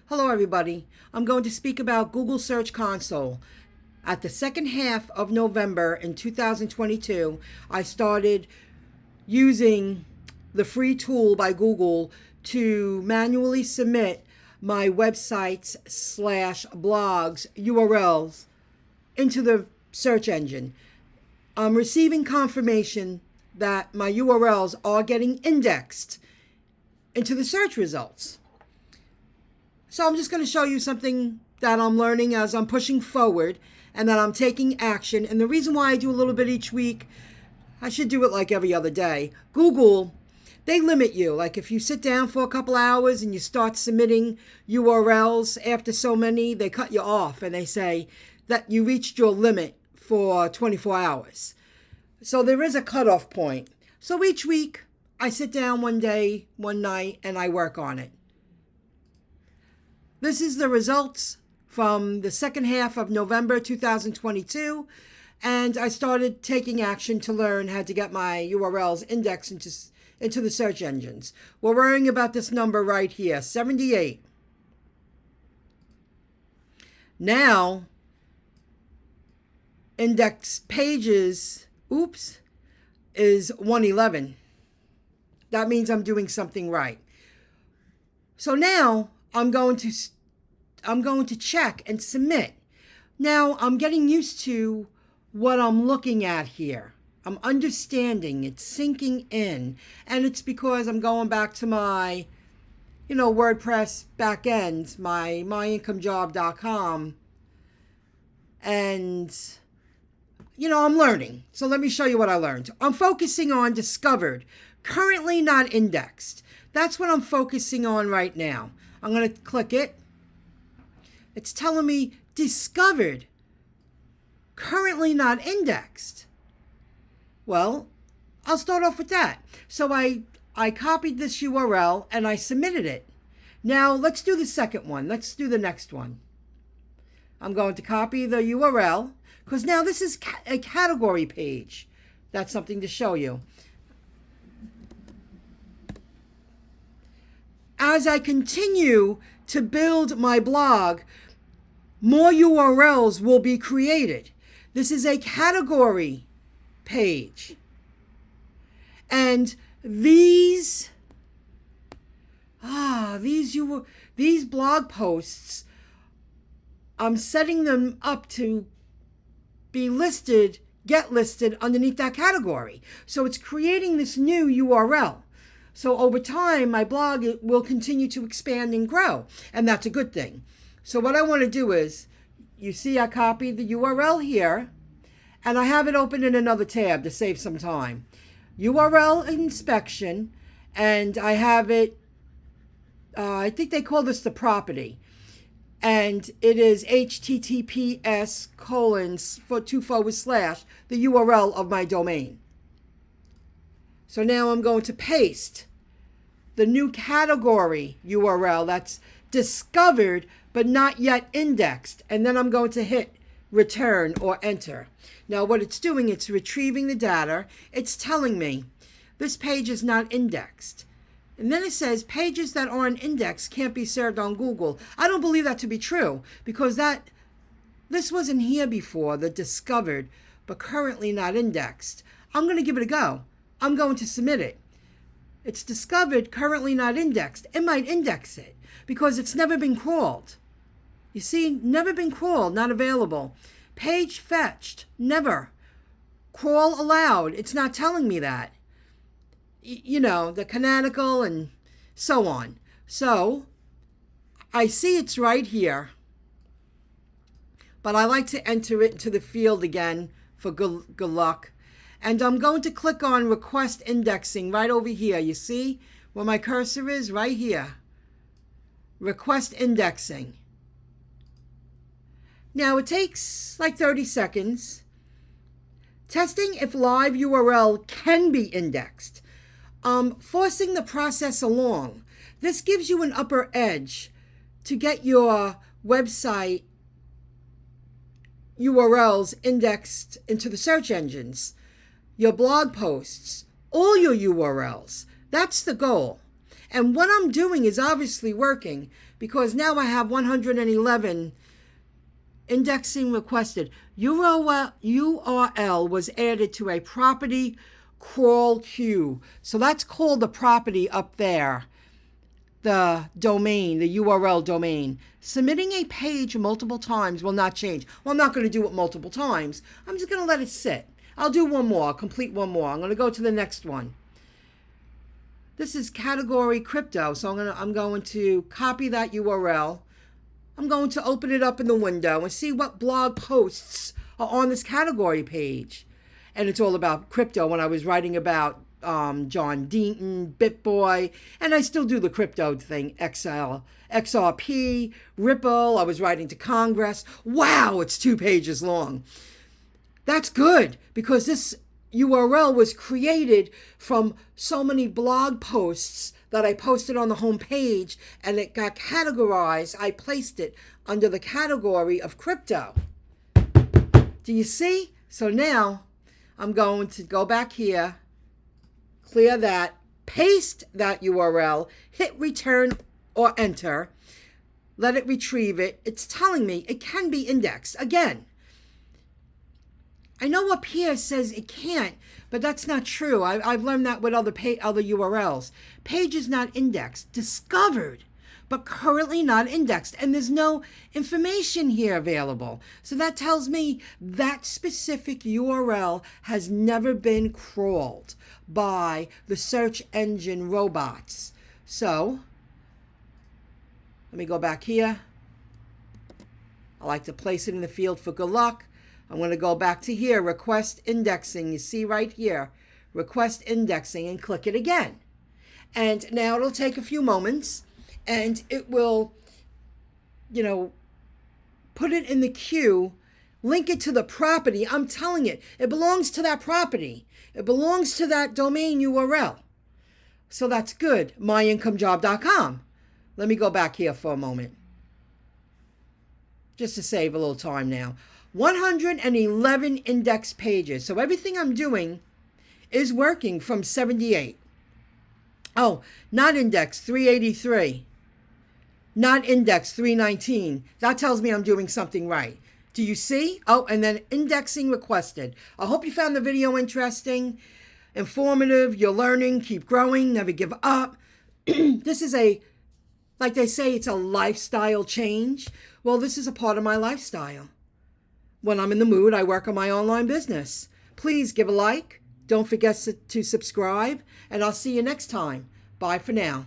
Hello everybody. I'm going to speak about Google Search Console. At the second half of November in 2022, I started using the free tool by Google to manually submit my websites / blogs URLs into the search engine. I'm receiving confirmation that my URLs are getting indexed into the search results. So I'm just going to show you something that I'm learning as I'm pushing forward and that I'm taking action. And the reason why I do a little bit each week, I should do it like every other day. Google, they limit you. Like if you sit down for a couple hours and you start submitting URLs after so many, they cut you off and they say that you reached your limit for 24 hours. So there is a cutoff point. So each week I sit down one day, one night, and I work on it. This is the results from the second half of November 2022, and I started taking action to learn how to get my URLs indexed into the search engines. We're worrying about this number right here, 78. Now, index pages, is 111. That means I'm doing something right. So now I'm going to check and submit. Now I'm getting used to what I'm looking at here. I'm understanding, it's sinking in. And it's because I'm going back to my, WordPress backend, my myincomejob.com. And, I'm learning. So let me show you what I learned. I'm focusing on discovered, currently not indexed. That's what I'm focusing on right now. I'm going to click it. It's telling me discovered, currently not indexed. Well, I'll start off with that. So I copied this URL and I submitted it. Now let's do the second one. Let's do the next one. I'm going to copy the URL because now this is a category page. That's something to show you. As I continue to build my blog, more URLs will be created. This is a category page. And these blog posts, I'm setting them up to be listed, get listed underneath that category. So it's creating this new URL. So over time, my blog will continue to expand and grow, and that's a good thing. So what I want to do is, you see I copied the URL here, and I have it open in another tab to save some time. URL inspection, and I have it, I think they call this the property. And it is https:// the URL of my domain. So now I'm going to paste the new category URL that's discovered but not yet indexed. And then I'm going to hit return or enter. Now what it's doing, it's retrieving the data. It's telling me this page is not indexed. And then it says pages that aren't indexed can't be served on Google. I don't believe that to be true because this wasn't here before, the discovered but currently not indexed. I'm going to give it a go. I'm going to submit it. It's discovered, currently not indexed. It might index it because it's never been crawled. You see, never been crawled, not available. Page fetched, never. Crawl allowed, it's not telling me that. The canonical and so on. So I see it's right here, but I like to enter it into the field again for good luck. And I'm going to click on request indexing right over here. You see where my cursor is? Right here. Request indexing. Now it takes like 30 seconds. Testing if live URL can be indexed. Forcing the process along. This gives you an upper edge to get your website URLs indexed into the search engines. Your blog posts, all your URLs. That's the goal. And what I'm doing is obviously working because now I have 111 indexing requested. URL was added to a property crawl queue. So that's called the property up there, the domain, the URL domain. Submitting a page multiple times will not change. Well, I'm not going to do it multiple times. I'm just going to let it sit. I'll do one more, complete one more. I'm going to go to the next one. This is category crypto. So I'm going to copy that URL. I'm going to open it up in the window and see what blog posts are on this category page. And it's all about crypto. When I was writing about John Deaton, BitBoy, and I still do the crypto thing, XRP, Ripple. I was writing to Congress. Wow, it's 2 pages long. That's good, because this URL was created from so many blog posts that I posted on the home page, and it got categorized. I placed it under the category of crypto. Do you see? So now I'm going to go back here, clear that, paste that URL, hit return or enter, let it retrieve it. It's telling me it can be indexed. Again, I know up here says it can't, but that's not true. I've learned that with other URLs. Page is not indexed, discovered, but currently not indexed. And there's no information here available. So that tells me that specific URL has never been crawled by the search engine robots. So let me go back here. I like to place it in the field for good luck. I'm going to go back to here, request indexing. You see right here, request indexing, and click it again. And now it'll take a few moments, and it will, put it in the queue, link it to the property. I'm telling it, it belongs to that property. It belongs to that domain URL. So that's good, myincomejob.com. Let me go back here for a moment, just to save a little time now. 111 index pages. So everything I'm doing is working from 78. Oh, not indexed 383. Not indexed 319. That tells me I'm doing something right. Do you see? Oh, and then indexing requested. I hope you found the video interesting, informative. You're learning, keep growing, never give up. This is like they say, it's a lifestyle change. Well, this is a part of my lifestyle. When I'm in the mood, I work on my online business. Please give a like. Don't forget to subscribe, and I'll see you next time. Bye for now.